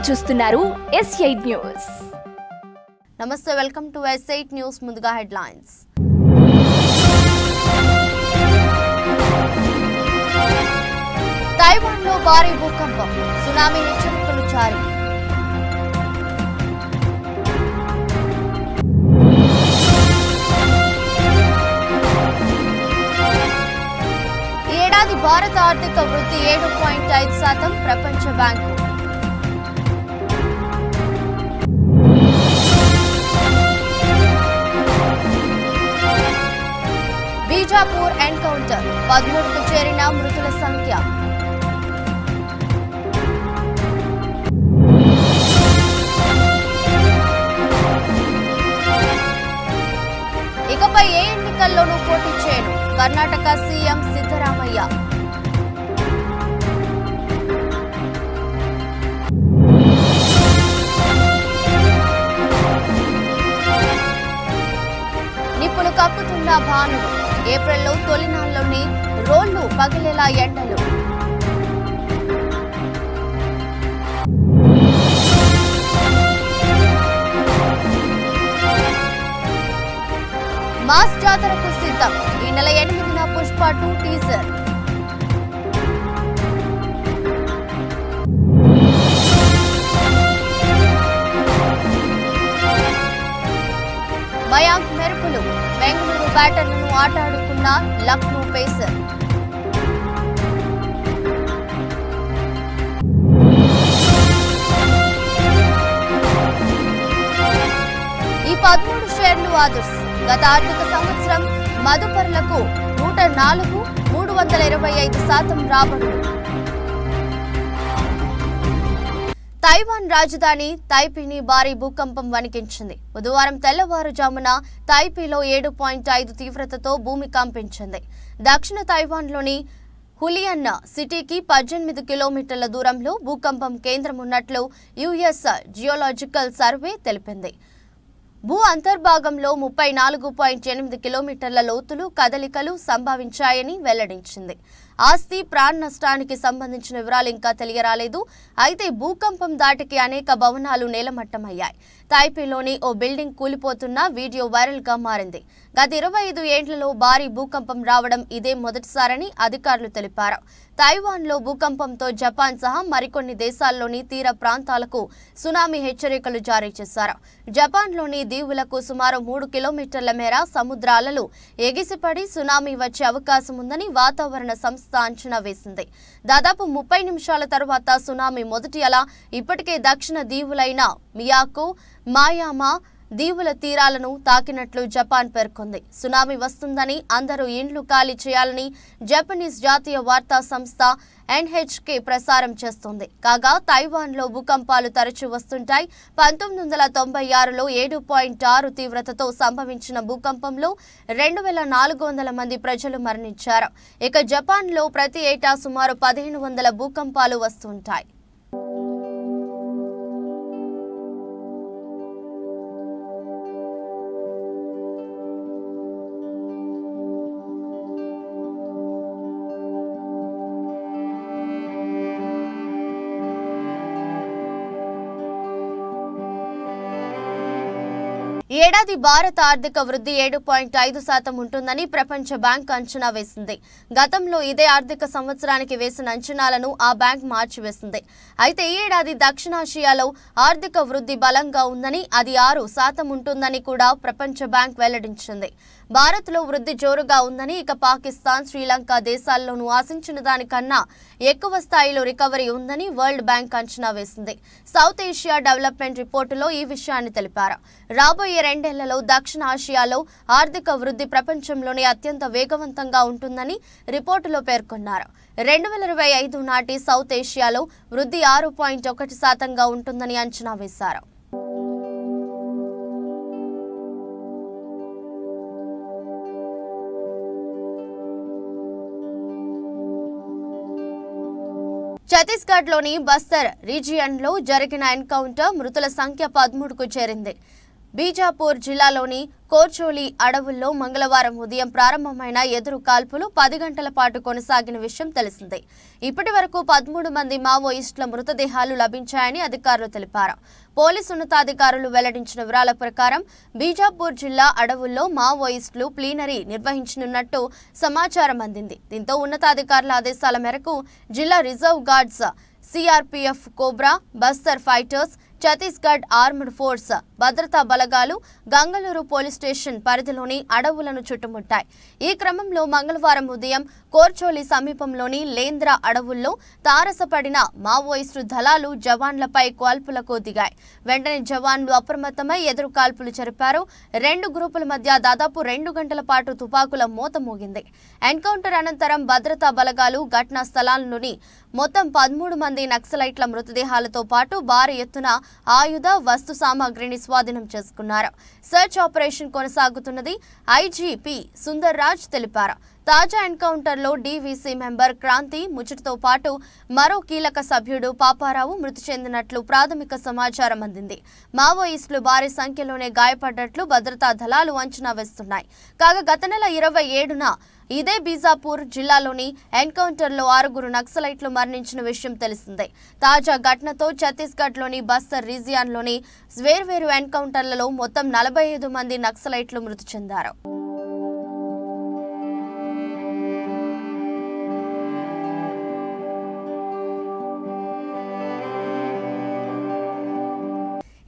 చూస్తున్నారు S8 news. నమస్తే, welcome to S8 news. ముందుగా హెడ్లైన్స్. తైవాన్లో భారీ భూకంపం, సునామీ హెచ్చరికలు జారీ. ఈ ఏడాది భారత ఆర్థిక వృద్ధి 7.5%, ప్రపంచ బ్యాంకు. బీజాపూర్ ఎన్కౌంటర్, 13కు చేరిన మృతుల సంఖ్య. ఇకపై ఏ ఎన్నికల్లోనూ పోటీ చేయను, కర్ణాటక సీఎం సిద్ధరామయ్య. నిప్పులు కక్కుతున్న భానుడు, ఏప్రిల్లో తొలినాల్లోని రోళ్లు పగిలేలా ఎండలు. మాస్ జాతరకు సిద్ధం, ఈ నెల 8న పుష్ప 2 టీజర్. మయాంక్ మెరుపులు, బెంగళూరు బ్యాటర్లను ఆటాడుకున్న లక్నో పేసర్. ఈ 13 షేర్లు ఆదర్శ్. గత ఆర్థిక సంవత్సరం మదుపరులకు 104, 325% రాబడులు. తైవాన్ రాజధాని తైపీని భారీ భూకంపం వణికించింది. బుధవారం తెల్లవారుజామున తైపీలో 7.5 తీవ్రతతో భూమి కంపించింది. దక్షిణ తైవాన్లోని హులియన్ సిటీకి 18 కిలోమీటర్ల దూరంలో భూకంపం కేంద్రం ఉన్నట్లు యుఎస్ జియోలాజికల్ సర్వే తెలిపింది. భూ అంతర్భాగంలో 34.8 కిలోమీటర్ల లోతులు కదలికలు సంభవించాయని వెల్లడించింది. ఆస్తి ప్రాణ నష్టానికి సంబంధించిన వివరాలు ఇంకా తెలియరాలేదు. అయితే భూకంపం దాటికి అనేక భవనాలు నేలమట్టమయ్యాయి. తైపీలోని ఓ బిల్డింగ్ కూలిపోతున్న వీడియో వైరల్ గా మారింది. గత 25 ఏళ్లలో భారీ భూకంపం రావడం ఇదే మొదటిసారని అధికారులు తెలిపారు. తైవాన్లో భూకంపంతో జపాన్ సహా మరికొన్ని దేశాల్లోని తీర ప్రాంతాలకు సునామీ హెచ్చరికలు జారీ చేశారు. జపాన్లోని దీవులకు సుమారు 3 కిలోమీటర్ల మేర సముద్రాలలో ఎగిసిపడి సునామీ వచ్చే అవకాశం ఉందని వాతావరణ సంస్థ అంచనా వేసింది. దాదాపు 30 నిమిషాల తర్వాత సునామీ మొదటి అల ఇప్పటికే దక్షిణ దీవులైన మియాకో, మాయామా దీవుల తీరాలను తాకినట్లు జపాన్ పేర్కొంది. సునామీ వస్తుందని, అందరూ ఇండ్లు ఖాళీ చేయాలని జపనీస్ జాతీయ వార్తా సంస్థ NHK ప్రసారం చేస్తోంది. కాగా తైవాన్లో భూకంపాలు తరచూ వస్తుంటాయి. 1996లో 7.6 తీవ్రతతో సంభవించిన భూకంపంలో 2400 మంది ప్రజలు మరణించారు. ఇక జపాన్లో ప్రతి ఏటా సుమారు 1500 భూకంపాలు వస్తుంటాయి. ఈ ఏడాది భారత ఆర్థిక వృద్ధి 7.5% ఉంటుందని ప్రపంచ బ్యాంక్ అంచనా వేసింది. గతంలో ఇదే ఆర్థిక సంవత్సరానికి వేసిన అంచనాలను ఆ బ్యాంక్ మార్చివేసింది. అయితే ఈ ఏడాది దక్షిణాసియాలో ఆర్థిక వృద్ధి బలంగా ఉందని, అది 6% ఉంటుందని కూడా ప్రపంచ బ్యాంక్ వెల్లడించింది. భారత్లో వృద్ధి జోరుగా ఉందని, ఇక పాకిస్తాన్, శ్రీలంక దేశాల్లోనూ ఆశించిన దానికన్నా ఎక్కువ స్థాయిలో రికవరీ ఉందని వరల్డ్ బ్యాంక్ అంచనా వేసింది. సౌత్ ఏషియా డెవలప్మెంట్ రిపోర్టులో ఈ విషయాన్ని తెలిపారు. రాబోయే 2 ఏళ్లలో దక్షిణ ఆసియాలో ఆర్థిక వృద్ధి ప్రపంచంలోనే అత్యంత వేగవంతంగా ఉంటుందని రిపోర్టులో పేర్కొన్నారు. 2025 నాటి సౌత్ ఏషియాలో వృద్ధి 6.1%గా ఉంటుందని అంచనా వేశారు. ఛత్తీస్గఢ్లోని బస్తర్ రీజియన్లో జరిగిన ఎన్కౌంటర్, మృతుల సంఖ్య 13కు చేరింది. బీజాపూర్ జిల్లాలోని కోర్చోలి అడవుల్లో మంగళవారం ఉదయం ప్రారంభమైన ఎదురు కాల్పులు 10 గంటల పాటు కొనసాగిన విషయం తెలిసిందే. ఇప్పటి వరకు 13 మంది మావోయిస్టుల మృతదేహాలు లభించాయని అధికారులు తెలిపారు. పోలీసు ఉన్నతాధికారులు వెల్లడించిన వివరాల ప్రకారం బీజాపూర్ జిల్లా అడవుల్లో మావోయిస్టులు ప్లీనరీ నిర్వహించనున్నట్టు సమాచారం అందింది. దీంతో ఉన్నతాధికారుల ఆదేశాల మేరకు జిల్లా reserve guards, CRPF, cobra, Bastar fighters, Chhattisgarh armed force భద్రతా బలగాలు గంగలూరు పోలీస్ స్టేషన్ పరిధిలోని అడవులను చుట్టుముట్టాయి. ఈ క్రమంలో మంగళవారం ఉదయం కోర్చోలి సమీపంలోని లేంద్ర అడవుల్లో తారసపడిన మావోయిస్టు దళాలు జవాన్లపై కాల్పులకు దిగాయి. వెంటనే జవాన్లు అప్రమత్తమై ఎదురు కాల్పులు జరిపారు. 2 గ్రూపుల మధ్య దాదాపు 2 గంటల పాటు తుపాకుల మోత మోగింది. ఎన్కౌంటర్ అనంతరం భద్రతా బలగాలు ఘటనా స్థలాల్లోని మొత్తం 13 మంది నక్సలైట్ల మృతదేహాలతో పాటు భారీ ఎత్తున ఆయుధ వస్తు సామాగ్రిని స్వాధీనం చేసుకున్నారు. సెర్చ్ ఆపరేషన్ కొనసాగుతున్నది ఐజీపీ సుందర్ రాజ్ తెలిపారు. తాజా ఎన్కౌంటర్లో డీవీసీ మెంబర్ క్రాంతి ముచ్చటతో పాటు మరో కీలక సభ్యుడు పాపారావు మృతి చెందినట్లు ప్రాథమిక సమాచారం అందింది. మావోయిస్టులు భారీ సంఖ్యలోనే గాయపడ్డట్లు భద్రతా దళాలు అంచనా వేస్తున్నాయి. కాగా గత నెల 27న ఇదే బీజాపూర్ జిల్లాలోని ఎన్కౌంటర్లో 6 నక్సలైట్లు మరణించిన విషయం తెలిసిందే. తాజా ఘటనతో ఛత్తీస్గఢ్లోని బస్తర్ రీజియన్లోని వేర్వేరు ఎన్కౌంటర్లలో మొత్తం 45 మంది నక్సలైట్లు మృతి చెందారు.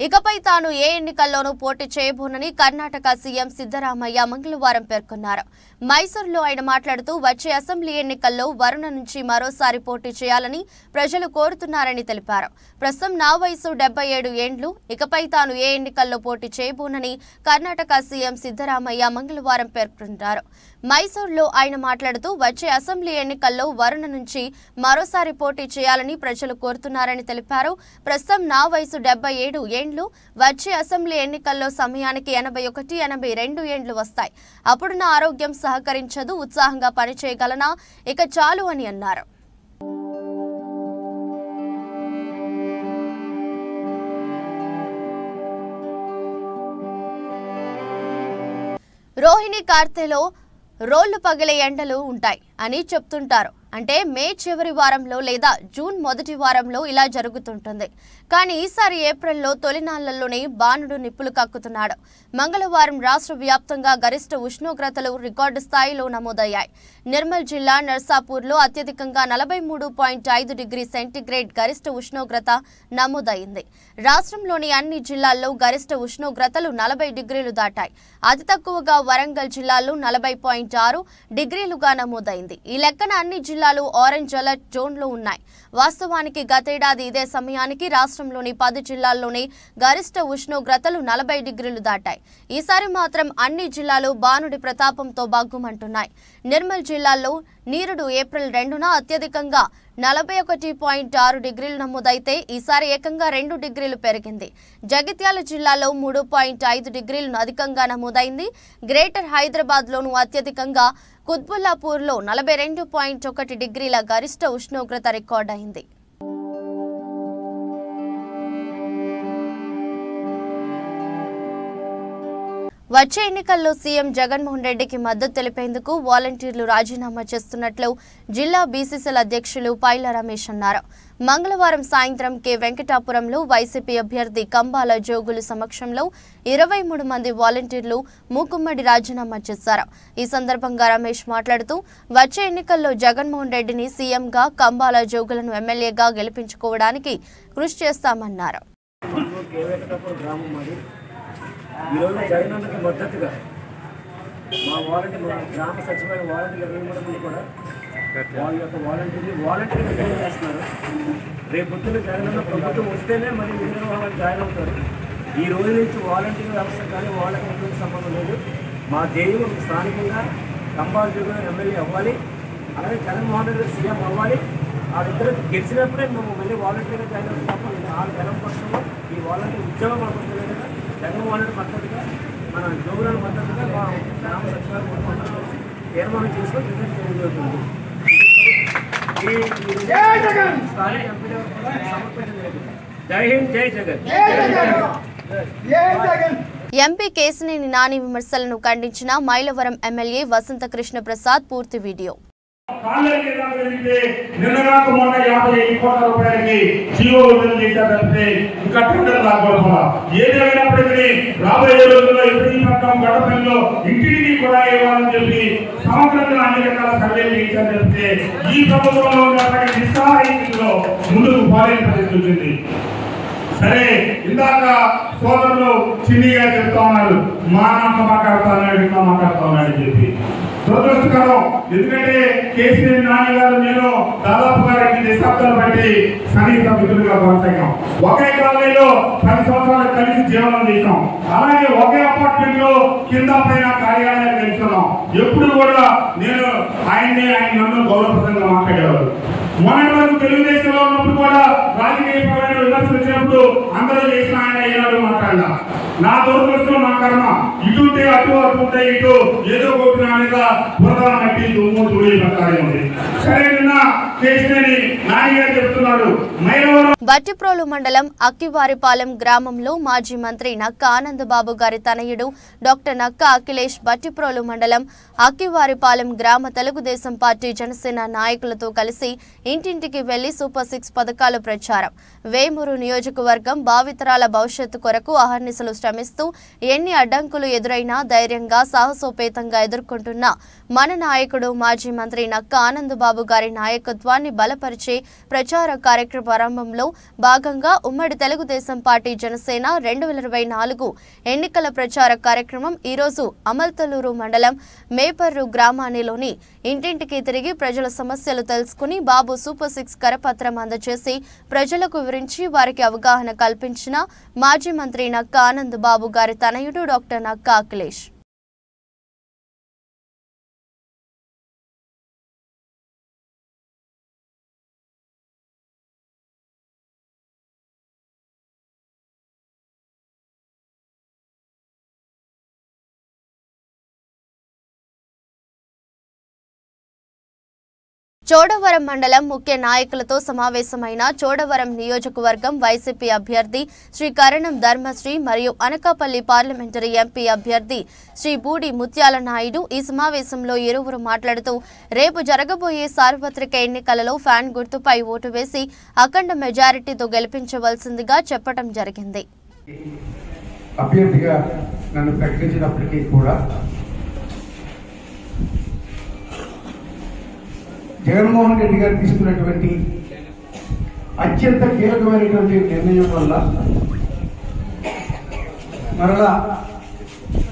ఇకపై తాను ఏ ఎన్నికల్లోనూ పోటీ చేయబోనని కర్ణాటక సీఎం సిద్ధరామయ్య మంగళవారం పేర్కొన్నారు. మైసూరులో ఆయన మాట్లాడుతూ వచ్చే అసెంబ్లీ ఎన్నికల్లో వరుణ నుంచి మరోసారి పోటీ చేయాలని ప్రజలు కోరుతున్నారని తెలిపారు. ప్రస్తుతం నా వయసు 77 ఏండ్లు. ఇకపై తాను ఏ ఎన్నికల్లో పోటీ చేయబోనని కర్ణాటక సీఎం సిద్ధరామయ్య మంగళవారం పేర్కొన్నారు. మైసూరులో ఆయన మాట్లాడుతూ వచ్చే అసెంబ్లీ ఎన్నికల్లో వరుణ నుంచి మరోసారి పోటీ చేయాలని ప్రజలు కోరుతున్నారని తెలిపారు. ప్రస్తుతం నా వయసు 77 ఏండ్లు. వచ్చే అసెంబ్లీ ఎన్నికల్లో సమయానికి 81, 82 ఏండ్లు వస్తాయి. అప్పుడు నా ఆరోగ్యం సహకరించదు. ఉత్సాహంగా పనిచేయగలనా? ఇక చాలు అని అన్నారు. రోహిణి కార్తెలో రోళ్లు పగిలే ఎండలు ఉంటాయి అని చెప్తుంటారు. అంటే మే చివరి వారంలో లేదా జూన్ మొదటి వారంలో ఇలా జరుగుతుంటుంది. కానీ ఈసారి ఏప్రిల్లో తొలినాళ్లలోనే బాణుడు నిప్పులు కక్కుతున్నాడు. మంగళవారం రాష్ట్ర వ్యాప్తంగా గరిష్ట ఉష్ణోగ్రతలు రికార్డు స్థాయిలో నమోదయ్యాయి. నిర్మల్ జిల్లా నర్సాపూర్లో అత్యధికంగా 43.5 డిగ్రీ సెంటీగ్రేడ్ గరిష్ట ఉష్ణోగ్రత నమోదైంది. రాష్ట్రంలోని అన్ని జిల్లాల్లో గరిష్ట ఉష్ణోగ్రతలు 40 డిగ్రీలు దాటాయి. అతి తక్కువగా వరంగల్ జిల్లాలో 40.6 డిగ్రీలుగా నమోదైంది. ఈ లెక్కన అన్ని జిల్లాలు ఆరెంజ్ అలర్ట్ జోన్లో ఉన్నాయి. వాస్తవానికి గతేడాది ఇదే సమయానికి రాష్ట్రంలోని 10 జిల్లాల్లోనే గరిష్ట ఉష్ణోగ్రతలు 40 డిగ్రీలు దాటాయి. ఈసారి మాత్రం అన్ని జిల్లాలు బాణుడి ప్రతాపంతో బాగుమంటున్నాయి. నిర్మల్ జిల్లాలో నీరుడు ఏప్రిల్ 2న అత్యధికంగా 41.6 డిగ్రీలు నమోదైతే ఈసారి ఏకంగా 2 డిగ్రీలు పెరిగింది. జగిత్యాల జిల్లాలో 3.5 డిగ్రీలు అధికంగా నమోదైంది. గ్రేటర్ హైదరాబాద్లోనూ అత్యధికంగా కుత్బుల్లాపూర్లో 42.1 డిగ్రీల గరిష్ట ఉష్ణోగ్రత రికార్డైంది. వచ్చే ఎన్నికల్లో సీఎం జగన్మోహన్ రెడ్డికి మద్దతు తెలిపేందుకు వాలంటీర్లు రాజీనామా చేస్తున్నట్లు జిల్లా బీసీసీల అధ్యక్షులు పైల రమేష్ అన్నారు. మంగళవారం సాయంత్రం కె వెంకటాపురంలో వైసీపీ అభ్యర్థి కంబాల జోగులు సమక్షంలో 23 మంది వాలంటీర్లు మూకుమ్మడి రాజీనామా చేశారు. ఈ సందర్భంగా రమేష్ మాట్లాడుతూ వచ్చే ఎన్నికల్లో జగన్మోహన్ రెడ్డిని సీఎంగా, కంబాల జోగులను ఎమ్మెల్యేగా గెలిపించుకోవడానికి కృషి చేస్తామన్నారు. ఈరోజు జగనన్నకి మద్దతుగా మా గ్రామ సచివాలయ వాలంటీర్లు కూడా వాళ్ళ యొక్క వాలంటీర్లు చేస్తున్నారు. రేపు పొద్దున్న జగనన్న ప్రభుత్వం వస్తేనే మరి మిగిలిన వాళ్ళు జాయిన్ అవుతారు. ఈ రోజు నుంచి వాలంటీర్ వ్యవస్థ కానీ వాళ్ళకి సంబంధం లేదు. మా ధ్యేయం స్థానికంగా కంబాల జోగులు ఎమ్మెల్యే అవ్వాలి, అలాగే జగన్మోహన్ రెడ్డి సీఎం అవ్వాలి. వాళ్ళిద్దరు గెలిచినప్పుడే మేము మళ్ళీ వాలంటీర్గా జాయిన్ అవుతాం తప్ప ఆ జనం పక్షంలో ఈ వాలంటీర్ ఉద్యోగం మనకు తెలియదుగా జగన్మోహన్ రెడ్డి మద్దతుగా మన జోగులను మద్దతుగా మా గ్రామ సచివాలయం తీర్మానం చేసుకొని రిజైన్ చేయడం జరుగుతుంది. స్థానిక ఎంపీ సమర్పించడం జరుగుతుంది. జై హింద్, జై జగన్. ఎంపీ కేశినేని నాని విమర్శలను ఖండించిన మైలవరం ఎమ్మెల్యే వసంత కృష్ణ ప్రసాద్ పూర్తి వీడియో. సరే, ఇందాక సోదరులు చిన్నిగా చెప్తా ఉన్నారు, మా నాన్న మాట్లాడుతున్నాడు, ఇట్లా మాట్లాడుతున్నాడు అని చెప్పి. దురదృష్టకరం. ఎందుకంటే కేసీఆర్ నాని గారు నేను దాదాపుగా 2 దశాబ్దాలు బట్టి సన్నిహిత మిత్రులుగా కొనసాగాం. ఒకే కాలనీలో 10 సంవత్సరాలు కలిసి జీవనం చేశాం. అలాగే ఒకే అపార్ట్మెంట్ లో కింద పైన కార్యాలయాలు కలిస్తున్నాం. ఎప్పుడు కూడా నేను ఆయన నన్ను గౌరవప్రదంగా మాట్లాడేవారు. మొన్నటి వరకు తెలుగుదేశంలో ఉన్నప్పుడు కూడా రాజకీయపరమైన విమర్శలు వచ్చినప్పుడు అందరూ చేసిన ఆయన ఈనాడు మాట్లాడాల. నా దురదృష్టం, నా కర్మ. ఇటుంటే అటు అటుంటే ఇటు ఏదో కొట్టిన మీద బురద మట్టి దుమ్ము ధూళి పట్టాలి ఉంది. సరే, నిన్న కేశినేని నాని గారు చెప్తున్నాడు, మైలవరం బట్టిప్రోలు మండలం అక్కివారిపాలెం గ్రామంలో మాజీ మంత్రి నక్క ఆనందబాబు గారి తనయుడు డాక్టర్ నక్క అఖిలేష్ బట్టిప్రోలు మండలం అక్కివారిపాలెం గ్రామ తెలుగుదేశం పార్టీ జనసేన నాయకులతో కలిసి ఇంటింటికి వెళ్లి సూపర్ 6 పథకాల ప్రచారం. వేమూరు నియోజకవర్గం భావితరాల భవిష్యత్తు కొరకు అహర్నిశలు శ్రమిస్తూ ఎన్ని అడ్డంకులు ఎదురైనా ధైర్యంగా సాహసోపేతంగా ఎదుర్కొంటున్న మన నాయకుడు మాజీ మంత్రి నక్క ఆనందబాబు గారి నాయకత్వాన్ని బలపరిచే ప్రచార కార్యక్రమ ప్రారంభంలో భాగంగా ఉమ్మడి తెలుగుదేశం పార్టీ జనసేన 2024 ఎన్నికల ప్రచార కార్యక్రమం ఈరోజు అమల్తలూరు మండలం మేపర్రు గ్రామానిలోని ఇంటింటికి తిరిగి ప్రజల సమస్యలు తెలుసుకుని బాబు సూపర్ 6 కరపత్రం అందజేసి ప్రజలకు వివరించి వారికి అవగాహన కల్పించిన మాజీ మంత్రి నక్క ఆనందబాబు గారి తనయుడు డాక్టర్ నక్క అఖిలేష్. చోడవరం మండలం ముఖ్య నాయకులతో సమావేశమైన చోడవరం నియోజకవర్గం వైసీపీ అభ్యర్థి శ్రీ కరణం ధర్మశ్రీ మరియు అనకాపల్లి పార్లమెంటరీ ఎంపీ అభ్యర్థి శ్రీ బూడి ముత్యాల నాయుడు. ఈ సమావేశంలో ఇరువురు మాట్లాడుతూ రేపు జరగబోయే సార్వత్రిక ఎన్నికలలో ఫ్యాన్ గుర్తుపై ఓటు వేసి అఖండ మెజారిటీతో గెలిపించవలసిందిగా చెప్పడం జరిగింది. అభ్యర్థిగా నన్ను ప్రకటించినప్పటికీ కూడా జగన్మోహన్ రెడ్డి గారు తీసుకున్నటువంటి అత్యంత కీలకమైనటువంటి నిర్ణయం వల్ల మరలా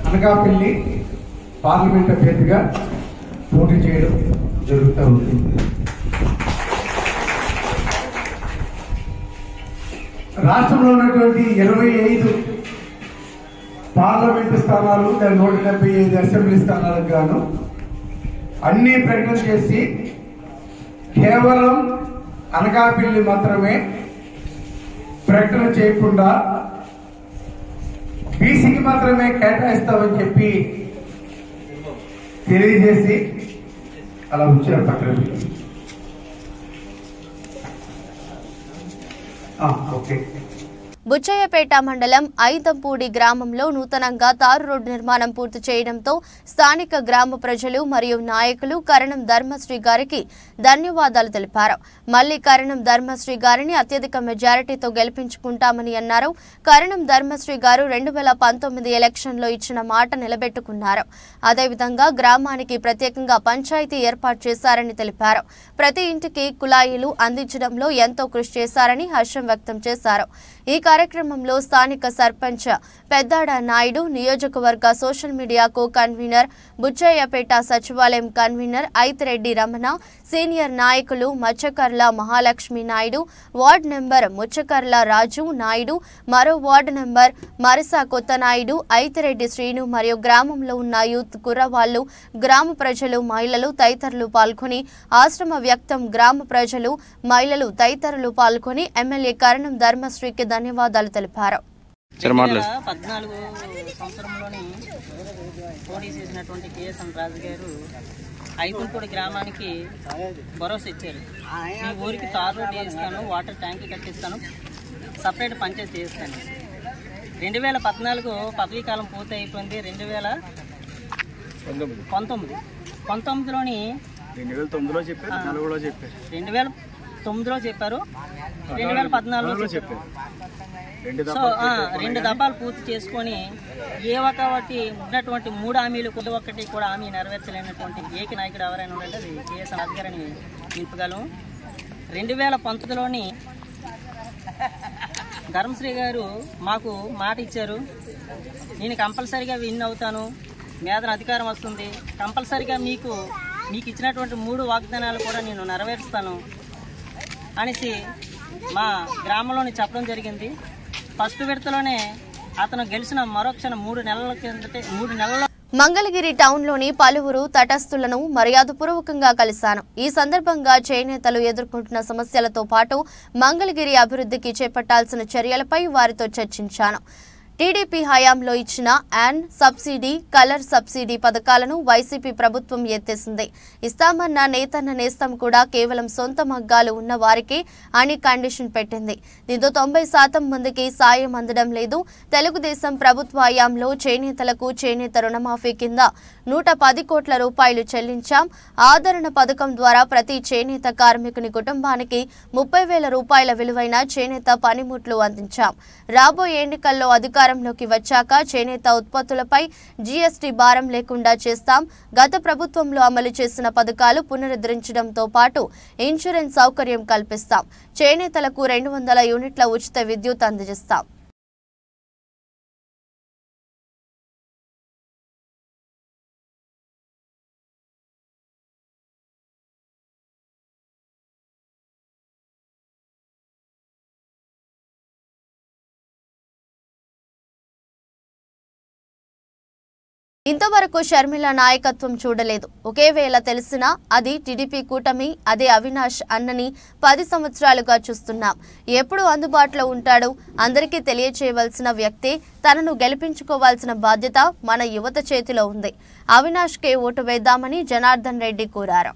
అనకాపల్లి పార్లమెంట్ అభ్యర్థిగా పోటీ చేయడం జరుగుతూ ఉంటుంది. రాష్ట్రంలో ఉన్నటువంటి 25 పార్లమెంటు స్థానాలు, 175 అసెంబ్లీ స్థానాలకు గాను అన్ని ప్రకటన చేసి కేవలం అనకాపల్లి మాత్రమే ప్రకటన చేయకుండా బీసీకి మాత్రమే కేటాయిస్తామని చెప్పి తెలియజేసి అలా ఉంచారు పక్కన. ఓకే. బుచ్చయ్యపేట మండలం ఐతంపూడి గ్రామంలో నూతనంగా తారు రోడ్డు నిర్మాణం పూర్తి చేయడంతో స్థానిక గ్రామ ప్రజలు మరియు నాయకులు కరణం ధర్మశ్రీ గారికి ధన్యవాదాలు తెలిపారు. మళ్లీ కరణం ధర్మశ్రీ గారిని అత్యధిక మెజారిటీతో గెలిపించుకుంటామని అన్నారు. కరణం ధర్మశ్రీ గారు 2019 ఎలక్షన్లో ఇచ్చిన మాట నిలబెట్టుకున్నారు. అదేవిధంగా గ్రామానికి ప్రత్యేకంగా పంచాయతీ ఏర్పాటు చేశారని తెలిపారు. ప్రతి ఇంటికి కుళాయిలు అందించడంలో ఎంతో కృషి చేశారని హర్షం వ్యక్తం చేశారు. ఈ కార్యక్రమంలో స్థానిక సర్పంచ్ పెద్దాడ నాయుడు, నియోజకవర్గ social media co convener, Buchayyapeta సచివాలయం కన్వీనర్ ఐతిరెడ్డి రమణ, సీనియర్ నాయకులు మచ్చకర్ల మహాలక్ష్మి నాయుడు, వార్డ్ నెంబర్ ముచ్చకర్ల రాజు నాయుడు, మరో వార్డు నెంబర్ మరిసా కొత్త నాయుడు, ఐతిరెడ్డి శ్రీను మరియు గ్రామంలో ఉన్న యూత్ కుర్రవాళ్లు, గ్రామ ప్రజలు, మహిళలు తదితరులు పాల్గొని ఆశ్రమ వ్యక్తం గ్రామ ప్రజలు, మహిళలు తదితరులు పాల్గొని ఎమ్మెల్యే కరణం ధర్మశ్రీకి ధన్యవాదాలు తెలిపారు. 14 సంవత్సరంలోని పోటీ చేసినటువంటి కేఎస్ఎన్ రాజు గారు ఐతంపూడి గ్రామానికి భరోసా ఇచ్చారు. మీ ఊరికి tar road వేయిస్తాను, water tank కట్టిస్తాను, separate panchayat చేస్తాను. 2014 పదవీ కాలం పూర్తి అయిపోయింది. 2019లోని 2009లో చెప్పారు, 2009లో చెప్పారు, 2014లో చెప్పారు. సో 2 దఫాలు పూర్తి చేసుకొని ఏ ఒకటి ఉన్నటువంటి 3 హామీలు కొద్ది ఒక్కటి కూడా హామీ నెరవేర్చలేనటువంటి ఏక నాయకుడు ఎవరైనా ఉందంటే అది కేఎస్ రాజు గారని నిలుపగలం. 2019లోని ధర్మశ్రీ గారు మాకు మాట ఇచ్చారు, నేను కంపల్సరీగా విన్ అవుతాను, మీదన అధికారం వస్తుంది, కంపల్సరీగా మీకు ఇచ్చినటువంటి 3 వాగ్దానాలు కూడా నేను నెరవేరుస్తాను అనేసి మా గ్రామంలోని చెప్పడం జరిగింది. ఫస్ట్ విడతలోనే అతను గెలిచిన మరోక్షణం 3 నెలల కిందటే 3 నెలల మంగళగిరి టౌన్లోని పలువురు తటస్థులను మర్యాదపూర్వకంగా కలిశాను. ఈ సందర్భంగా చేనేతలు ఎదుర్కొంటున్న సమస్యలతో పాటు మంగళగిరి అభివృద్ధికి చేపట్టాల్సిన చర్యలపై వారితో చర్చించాను. టీడీపీ హయాంలో ఇచ్చిన యాన్ సబ్సిడీ, కలర్ సబ్సిడీ పథకాలను వైసీపీ ప్రభుత్వం ఎత్తేసింది. ఇస్తామన్న నేతన్న నేస్తం కూడా కేవలం సొంత మగ్గాలు ఉన్న వారికి అని కండిషన్ పెట్టింది. దీంతో 90% మందికి సాయం అందడం లేదు. తెలుగుదేశం ప్రభుత్వ హయాంలో చేనేతలకు చేనేత రుణమాఫీ కింద 110 కోట్ల రూపాయలు చెల్లించాం. ఆదరణ పథకం ద్వారా ప్రతి చేనేత కార్మికుని కుటుంబానికి 30,000 రూపాయల విలువైన చేనేత పనిముట్లు అందించాం. రాబోయే ఎన్నికల్లో అధికారంలోకి వచ్చాక చేనేత ఉత్పత్తులపై జీఎస్టీ భారం లేకుండా చేస్తాం. గత ప్రభుత్వంలో అమలు చేసిన పథకాలు పునరుద్ధరించడంతో పాటు ఇన్సూరెన్స్ సౌకర్యం కల్పిస్తాం. చేనేతలకు 200 యూనిట్ల ఉచిత విద్యుత్ అందజేస్తాం. ఇంతవరకు షర్మిల నాయకత్వం చూడలేదు. ఒకేవేళ తెలిసినా అది టీడీపీ కూటమి, అదే అవినాష్ అన్నని 10 సంవత్సరాలుగా చూస్తున్నాం. ఎప్పుడు అందుబాటులో ఉంటాడు? అందరికీ తెలియచేయవలసిన వ్యక్తే. తనను గెలిపించుకోవాల్సిన బాధ్యత మన యువత చేతిలో ఉంది. అవినాష్కే ఓటు వేద్దామని జనార్దన్ రెడ్డి కోరారు.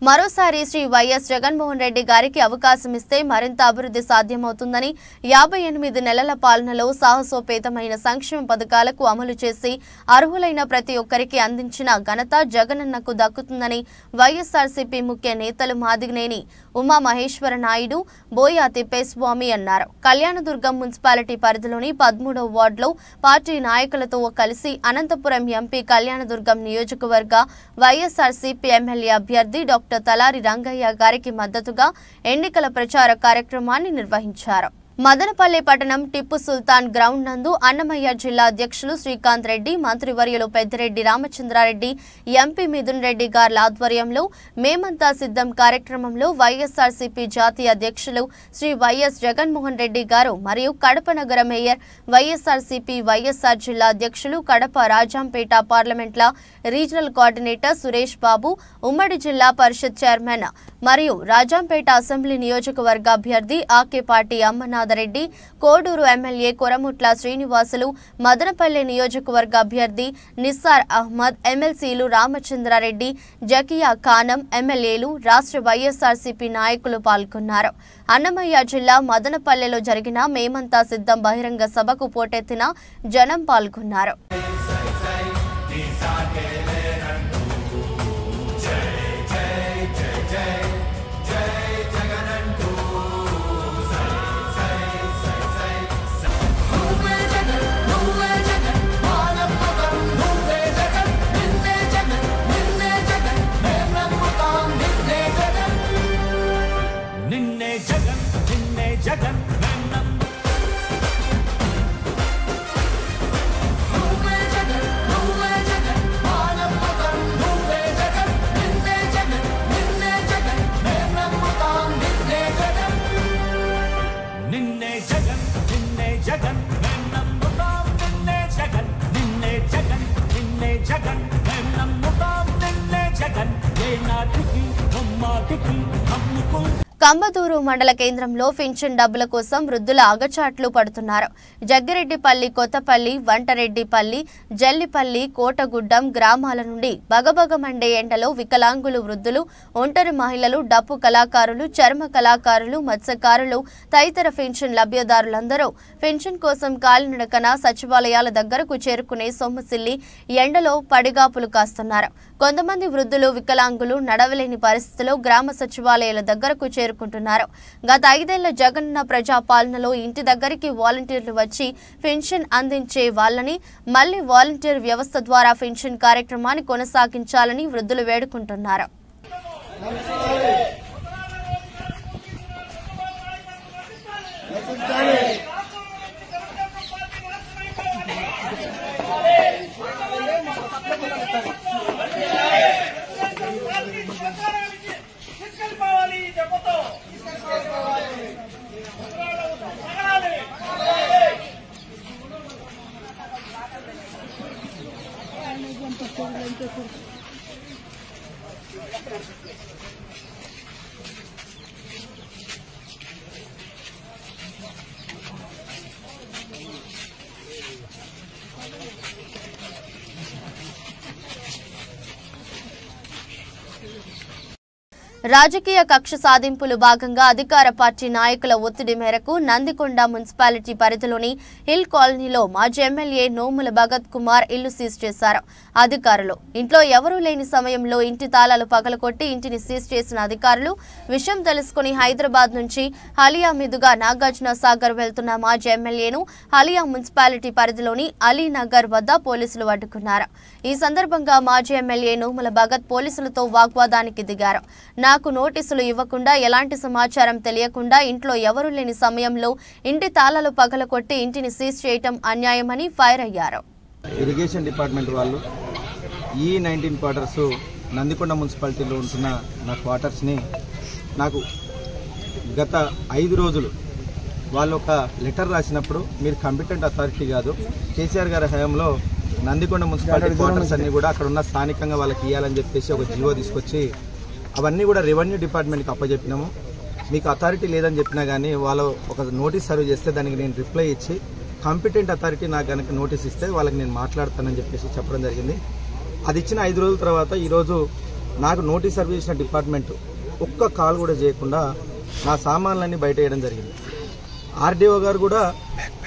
మరోసారి శ్రీ వైఎస్ జగన్మోహన్ రెడ్డి గారికి అవకాశం ఇస్తే మరింత అభివృద్ధి సాధ్యమవుతుందని, 58 నెలల పాలనలో సాహసోపేతమైన సంక్షేమ పథకాలకు అమలు చేసి అర్హులైన ప్రతి ఒక్కరికి అందించిన ఘనత జగనన్నకు దక్కుతుందని వైఎస్ఆర్సీపీ ముఖ్య నేతలు మాదిగనేని ఉమా మహేశ్వర నాయుడు, బోయా తిప్పేస్వామి అన్నారు. కళ్యాణదుర్గం మున్సిపాలిటీ పరిధిలోని 13వ వార్డులో పార్టీ నాయకులతో కలిసి అనంతపురం ఎంపీ కళ్యాణదుర్గం నియోజకవర్గ వైఎస్ఆర్సీపీ ఎమ్మెల్యే అభ్యర్థి డాక్టర్ తలారి రంగయ్య గారికి మద్దతుగా ఎన్నికల ప్రచార కార్యక్రమాన్ని నిర్వహించారు. మదనపల్లి పట్టణం టిప్పు సుల్తాన్ గ్రౌండ్ నందు అన్నమయ్య జిల్లా అధ్యక్షులు శ్రీకాంత్ రెడ్డి, మంత్రివర్యులు పెద్దిరెడ్డి రామచంద్రారెడ్డి, ఎంపీ మిథున్ రెడ్డి గారి ఆధ్వర్యంలో మేమంతా సిద్ధం కార్యక్రమంలో వైఎస్ఆర్సీపీ జాతీయ అధ్యక్షులు శ్రీ వైఎస్ జగన్మోహన్ రెడ్డి గారు మరియు కడప నగర మేయర్ వైఎస్ఆర్సీపీ వైఎస్ఆర్ జిల్లా అధ్యక్షులు, కడప రాజంపేట పార్లమెంట్ల రీజనల్ కోఆర్డినేటర్ సురేష్ బాబు, ఉమ్మడి జిల్లా పరిషత్ చైర్మన్ మరియు రాజంపేట అసెంబ్లీ నియోజకవర్గ అభ్యర్థి ఆకేపాటి అమ్మనాథరెడ్డి, కోడూరు ఎమ్మెల్యే కొరముట్ల శ్రీనివాసులు, మదనపల్లి నియోజకవర్గ అభ్యర్థి నిస్సార్ అహ్మద్, ఎమ్మెల్సీలు రామచంద్రారెడ్డి, జకియా ఖానం, ఎమ్మెల్యేలు, రాష్ట్ర వైఎస్ఆర్సీపీ నాయకులు పాల్గొన్నారు. అన్నమయ్య జిల్లా మదనపల్లెలో జరిగిన మేమంతా సిద్ధం బహిరంగ సభకు పోటెత్తిన జనం పాల్గొన్నారు. కంబదూరు మండల కేంద్రంలో పింఛన్ డబ్బుల కోసం వృద్ధుల అగచాట్లు పడుతున్నారు. జగ్గిరెడ్డిపల్లి, కొత్తపల్లి, వంటరెడ్డిపల్లి, జల్లిపల్లి, కోటగుడ్డం గ్రామాల నుండి బగబగమండే ఎండలో వికలాంగులు, వృద్ధులు, ఒంటరి మహిళలు, డప్పు కళాకారులు, చర్మ కళాకారులు, మత్స్యకారులు తదితర పింఛన్ లబ్ధిదారులందరూ పింఛన్ కోసం కాలినడకన సచివాలయాల దగ్గరకు చేరుకునే సొమ్మసిల్లి ఎండలో పడిగాపులు కాస్తున్నారు. కొంతమంది వృద్ధులు, వికలాంగులు నడవలేని పరిస్థితిలో గ్రామ సచివాలయాల దగ్గరకు చేరుకుంటున్నారు. గత 5 ఏళ్ల జగనన్న ప్రజాపాలనలో ఇంటి దగ్గరికి వాలంటీర్లు వచ్చి పెన్షన్ అందించే వాళ్ళని మళ్లీ వాలంటీర్ వ్యవస్థ ద్వారా పెన్షన్ కార్యక్రమాన్ని కొనసాగించాలని వృద్ధులు వేడుకుంటున్నారు. రాజకీయ కక్ష సాధింపులు భాగంగా అధికార పార్టీ నాయకుల ఒత్తిడి మేరకు నందికొండ మున్సిపాలిటీ పరిధిలోని హిల్ కాలనీలో మాజీ ఎమ్మెల్యే నోముల భగత్ కుమార్ ఇల్లు సీజ్ చేశారు అధికారులు. ఇంట్లో ఎవరూ లేని సమయంలో ఇంటి తాళాలు పగలకొట్టి ఇంటిని సీజ్ చేసిన అధికారులు విషయం తెలుసుకుని హైదరాబాద్ నుంచి హలియా మీదుగా నాగార్జున సాగర్ వెళ్తున్న మాజీ ఎమ్మెల్యేను హలియా మున్సిపాలిటీ పరిధిలోని అలీనగర్ వద్ద పోలీసులు అడ్డుకున్నారు. ఈ సందర్భంగా మాజీ ఎమ్మెల్యే నోముల భగత్ పోలీసులతో వాగ్వాదానికి దిగారు. నాకు నోటీసులు ఇవ్వకుండా, ఎలాంటి సమాచారం తెలియకుండా ఇంట్లో ఎవరూ లేని సమయంలో ఇంటి తాళాలు పగలకొట్టి ఇంటిని సీజ్ చేయటం అన్యాయమని ఫైర్ అయ్యారు. ఇరిగేషన్ డిపార్ట్మెంట్ వాళ్ళు ఈ 19 క్వార్టర్స్ నందికొండ మున్సిపాలిటీలో ఉంటున్న నా క్వార్టర్స్ని నాకు గత 5 రోజులు వాళ్ళు ఒక లెటర్ రాసినప్పుడు మీరు కాంపిటెంట్ అథారిటీ కాదు, కేసీఆర్ గారి హయాంలో నందికొండ మున్సిపాలిటీ క్వార్టర్స్ అన్ని కూడా అక్కడ ఉన్న స్థానికంగా వాళ్ళకి ఇవ్వాలని చెప్పేసి ఒక జీవో తీసుకొచ్చి అవన్నీ కూడా రెవెన్యూ డిపార్ట్మెంట్కి అప్పచెప్పినాము. మీకు అథారిటీ లేదని చెప్పినా కానీ వాళ్ళు ఒక నోటీస్ సర్వ్ చేస్తే దానికి నేను రిప్లై ఇచ్చి కాంపిటెంట్ అథారిటీ నాకు కనుక నోటీస్ ఇస్తే వాళ్ళకి నేను మాట్లాడతానని చెప్పేసి చెప్పడం జరిగింది. అది ఇచ్చిన 5 రోజుల తర్వాత ఈరోజు నాకు నోటీస్ సర్వ్ చేసిన డిపార్ట్మెంట్ ఒక్క కాల్ కూడా చేయకుండా నా సామాన్లన్నీ బయట వేయడం జరిగింది. ఆర్డీఓ గారు కూడా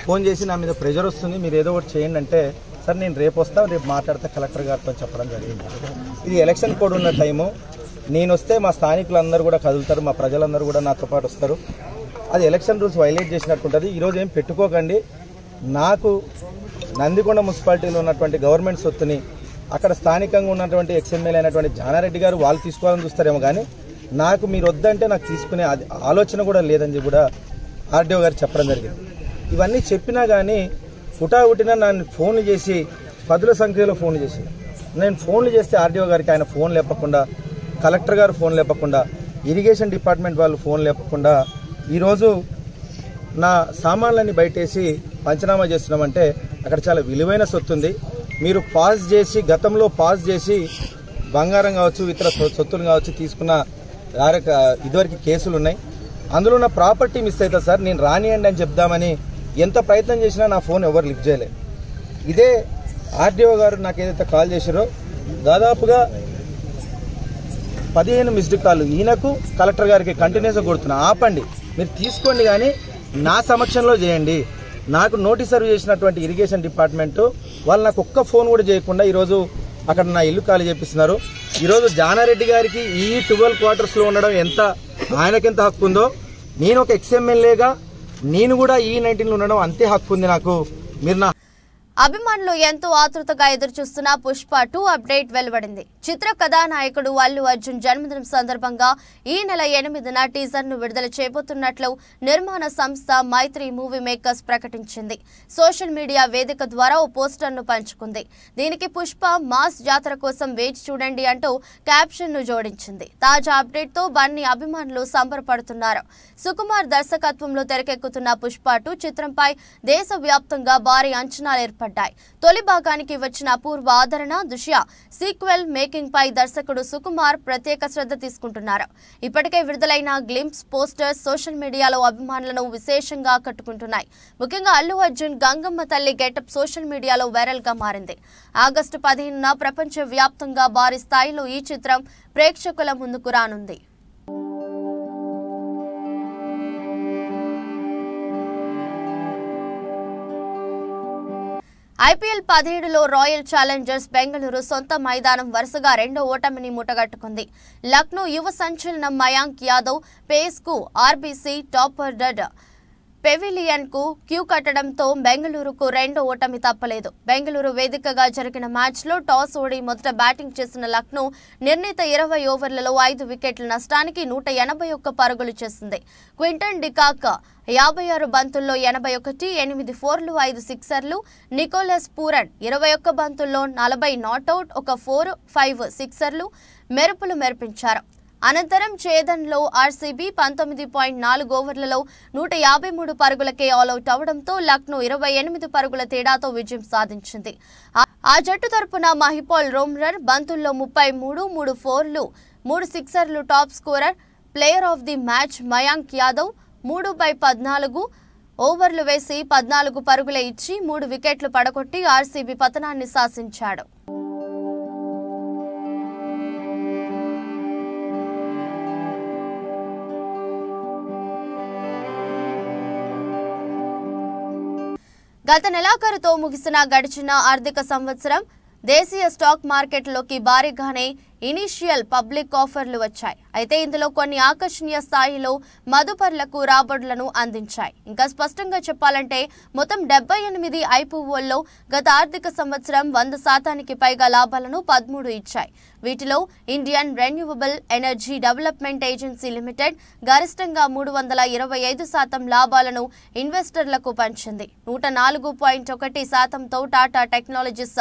ఫోన్ చేసి నా మీద ప్రెజర్ వస్తుంది, మీరు ఏదో ఒకటి చేయండి అంటే సార్ నేను రేపు వస్తా, రేపు మాట్లాడితే కలెక్టర్ గారితో చెప్పడం జరిగింది. ఇది ఎలక్షన్ కోడ్ ఉన్న టైము, నేను వస్తే మా స్థానికులందరూ కూడా కదులుతారు, మా ప్రజలందరూ కూడా నాతో పాటు వస్తారు. అది ఎలక్షన్ రూల్స్ వైలేట్ చేసినట్టు ఉంటుంది. ఈరోజు ఏం పెట్టుకోకండి, నాకు నందికొండ మున్సిపాలిటీలో ఉన్నటువంటి గవర్నమెంట్ సొత్తుని అక్కడ స్థానికంగా ఉన్నటువంటి ఎక్స్ఎమ్మెల్యే అయినటువంటి జానారెడ్డి గారు వాళ్ళు తీసుకోవాలని చూస్తారేమో కానీ నాకు మీరు వద్దంటే నాకు తీసుకునే ఆలోచన కూడా లేదని కూడా ఆర్డీఓ గారు చెప్పడం జరిగింది. ఇవన్నీ చెప్పినా కానీ హుటాహుటిన నన్ను ఫోన్లు చేసి 10ల సంఖ్యలో ఫోన్లు చేసి నేను ఫోన్లు చేస్తే ఆర్డీఓ గారికి ఆయన ఫోన్ లేపకుండా, కలెక్టర్ గారు ఫోన్ లేపకుండా, ఇరిగేషన్ డిపార్ట్మెంట్ వాళ్ళు ఫోన్ లేపకుండా ఈరోజు నా సామాన్లన్నీ బయటేసి పంచనామా చేస్తున్నామంటే అక్కడ చాలా విలువైన సొత్తు ఉంది. మీరు పాస్ చేసి గతంలో పాస్ చేసి బంగారం కావచ్చు, ఇతర సొత్తులు కావచ్చు తీసుకున్న ఇదివరకు కేసులు ఉన్నాయి. అందులో నా ప్రాపర్టీ మిస్ అవుతుంది సార్, నేను రానియండి అని చెప్దామని ఎంత ప్రయత్నం చేసినా నా ఫోన్ ఎవరు లిఫ్ట్ చేయలేదు. ఇదే ఆర్డీఓ గారు నాకు ఏదైతే కాల్ చేశారో దాదాపుగా 15 మిస్డ్ కాల్ ఈయనకు కలెక్టర్ గారికి కంటిన్యూస్గా కొడుతున్నా, ఆపండి మీరు తీసుకోండి కానీ నా సమక్షంలో చేయండి. నాకు నోటీస్ సర్వ్ చేసినటువంటి ఇరిగేషన్ డిపార్ట్మెంటు వాళ్ళు నాకు ఒక్క ఫోన్ కూడా చేయకుండా ఈరోజు అక్కడ నా ఇల్లు ఖాళీ చేపిస్తున్నారు. ఈరోజు జానారెడ్డి గారికి ఈ 12 క్వార్టర్స్లో ఉండడం ఆయనకెంత హక్కు ఉందో, నేను ఒక ఎక్స్ఎమ్మెల్యేగా నేను కూడా ఈ 19లో ఉండడం అంతే హక్కు ఉంది నాకు. మీరు నా అభిమానులు ఎంతో ఆతృతగా ఎదురుచూస్తున్న పుష్ప 2 అప్డేట్ వెలువడింది. చిత్ర కథానాయకుడు అల్లు అర్జున్ జన్మదినం సందర్భంగా ఈ నెల 8న టీజర్ ను విడుదల చేయబోతున్నట్లు నిర్మాణ సంస్థ మైత్రి మూవీ మేకర్స్ ప్రకటించింది. సోషల్ మీడియా వేదిక ద్వారా ఓ పోస్టర్ ను పంచుకుంది. దీనికి పుష్ప మాస్ జాతర కోసం వేచి చూడండి అంటూ క్యాప్షన్ ను జోడించింది. తాజా అప్డేట్ తో బన్నీ అభిమానులు సంబరపడుతున్నారు. సుకుమార్ దర్శకత్వంలో తెరకెక్కుతున్న పుష్ప 2 చిత్రంపై దేశవ్యాప్తంగా భారీ అంచనాలు ఏర్పడ్డాయి. పడ్డాయి. తొలి భాగానికి వచ్చిన అపూర్వ ఆదరణ దృష్ట్యా సీక్వెల్ మేకింగ్ పై దర్శకుడు సుకుమార్ ప్రత్యేక శ్రద్ధ తీసుకుంటున్నారు. ఇప్పటికే విడుదలైన గ్లింప్స్ పోస్టర్స్ సోషల్ మీడియాలో అభిమానులను విశేషంగా ఆకట్టుకుంటున్నాయి. ముఖ్యంగా అల్లు అర్జున్ గంగమ్మ తల్లి గెటప్ సోషల్ మీడియాలో వైరల్ గా మారింది. ఆగస్టు 15న ప్రపంచ వ్యాప్తంగా భారీ స్థాయిలో ఈ చిత్రం ప్రేక్షకుల ముందుకు రానుంది. ఐపీఎల్ 17లో రాయల్ ఛాలెంజర్స్ బెంగళూరు సొంత మైదానం వరుసగా రెండో ఓటమిని మూటగట్టుకుంది. లక్నో యువ సంచలనం మయాంక్ యాదవ్ పేస్ కు ఆర్బీసీ టాప్ ఆర్డర్ పెవిలియన్ కు క్యూ కట్టడంతో బెంగళూరుకు రెండో ఓటమి తప్పలేదు. బెంగళూరు వేదికగా జరిగిన మ్యాచ్లో టాస్ ఓడి మొదట బ్యాటింగ్ చేసిన లక్నో నిర్ణీత 20 ఓవర్లలో 5 వికెట్ల నష్టానికి 181 పరుగులు చేసింది. క్వింటన్ డికాక్ 56 బంతుల్లో 81, 8 ఫోర్లు, 5 సిక్సర్లు. నికోలస్ పూరన్ 21 బంతుల్లో 40 నాట్అవుట్, 1 4, 5 సిక్సర్లు మెరుపులు మెరిపించారు. అనంతరం ఛేదన్లో ఆర్సీబీ 19.4 ఓవర్లలో 153 పరుగులకే ఆల్అౌట్ అవడంతో లక్నో 28 పరుగుల తేడాతో విజయం సాధించింది. ఆ జట్టు తరపున మహిపాల్ రోమ్రర్ బంతుల్లో 33, 3 ఫోర్లు, 3 సిక్సర్లు. Top scorer player of the match Mayank Yadav 3/14 ఓవర్లు వేసి 14 పరుగులే ఇచ్చి 3 వికెట్లు పడగొట్టి ఆర్సీబీ పతనాన్ని శాసించాడు. గత నెలాఖరుతో ముగిసిన గడిచిన ఆర్థిక సంవత్సరం దేశీయ స్టాక్ మార్కెట్లోకి భారీగానే ఇనిషియల్ పబ్లిక్ ఆఫర్లు వచ్చాయి. అయితే ఇందులో కొన్ని ఆకర్షణీయ స్థాయిలో మదుపర్లకు రాబడులను అందించాయి. ఇంకా స్పష్టంగా చెప్పాలంటే మొత్తం 78 ఐపీఓల్లో గత ఆర్థిక సంవత్సరం 100% పైగా లాభాలను 13 ఇచ్చాయి. వీటిలో Indian renewable energy development agency limited గరిష్టంగా 325% లాభాలను ఇన్వెస్టర్లకు పంచింది. 104.1%తో టాటా టెక్నాలజీస్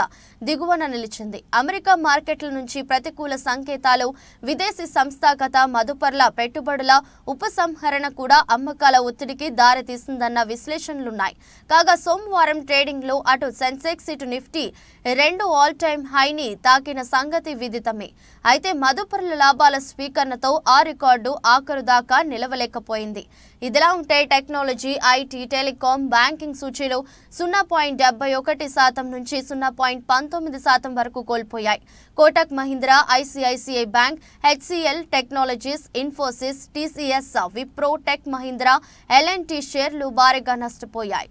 దిగువన నిలిచింది. అమెరికా మార్కెట్ల నుంచి ప్రతికూల సంకేతాలు, విదేశీ సంస్థాగత మదుపర్ల పెట్టుబడుల ఉపసంహరణ కూడా అమ్మకాల ఒత్తిడికి దారితీసిందన్న విశ్లేషణలున్నాయి. కాగా సోమవారం ట్రేడింగ్ లో అటు సెన్సెక్స్ ఇటు నిఫ్టీ 2 ఆల్ టైమ్ హైని తాకిన సంగతి విదితమే. అయితే మదుపర్ల లాభాల స్వీకరణతో ఆ రికార్డు ఆఖరు దాకా నిలవలేకపోయింది. ఇదిలా ఉంటే టెక్నాలజీ, ఐటీ, టెలికాం, బ్యాంకింగ్ సూచీలు 0.71% నుంచి 0.19% వరకు కోల్పోయాయి. Kotak Mahindra, ICICI bank, HCL technologies, Infosys, TCS, Wipro, tech Mahindra, L and T షేర్లు భారీగా నష్టపోయాయి.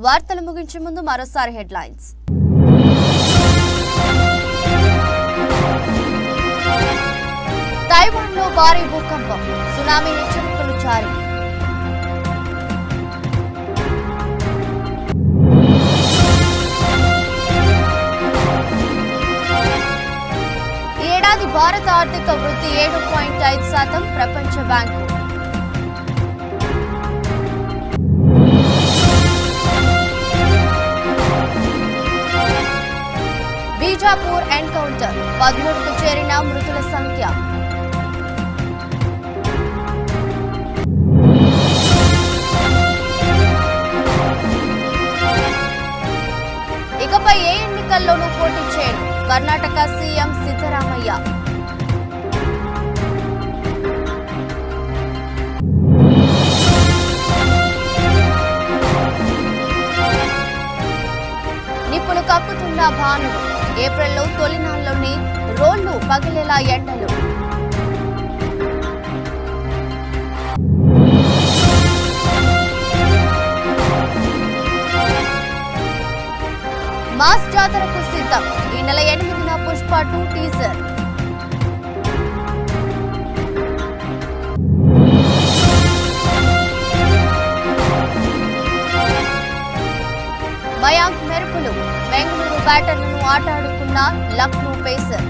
వార్తలు ముగించే ముందు మరోసారి హెడ్లైన్స్. తైవాన్లో భారీ భూకంపం, సునామీ హెచ్చరికలు జారీ. ఈ ఏడాది భారత ఆర్థిక వృద్ధి 7.5%, ప్రపంచ బ్యాంకు. బీజాపూర్ ఎన్కౌంటర్, 13కు చేరిన మృతుల సంఖ్య. ఇకపై ఏ ఎన్నికల్లోనూ పోటీ చేయను, కర్ణాటక సీఎం సిద్ధరామయ్య. నిప్పులు కక్కుతున్న భానుడు, ఏప్రిల్లో తొలినాళ్లోని రోళ్లు పగిలేలా ఎండలు. మాస్ జాతరకు సిద్ధం, ఈ నెల 8న పుష్ప 2 టీజర్. మయాంక్ మెరుపులు, బెంగళూరు బ్యాటర్లను ఆటాడుకున్న లక్నో పేసర్.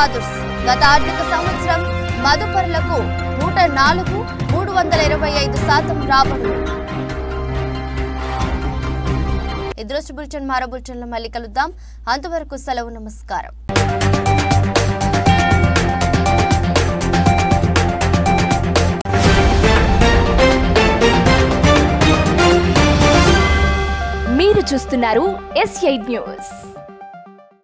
ఫాదర్స్ గత ఆర్థిక సంవత్సరం మదుపరులకు 104, 325% రాబడులు. ఈ దృష్టి బులెటిన్ మరో బులెటిన్లో మళ్ళీ కలుద్దాం. అంతవరకు సెలవు. నమస్కారం. మీరు చూస్తున్నారు S8 న్యూస్.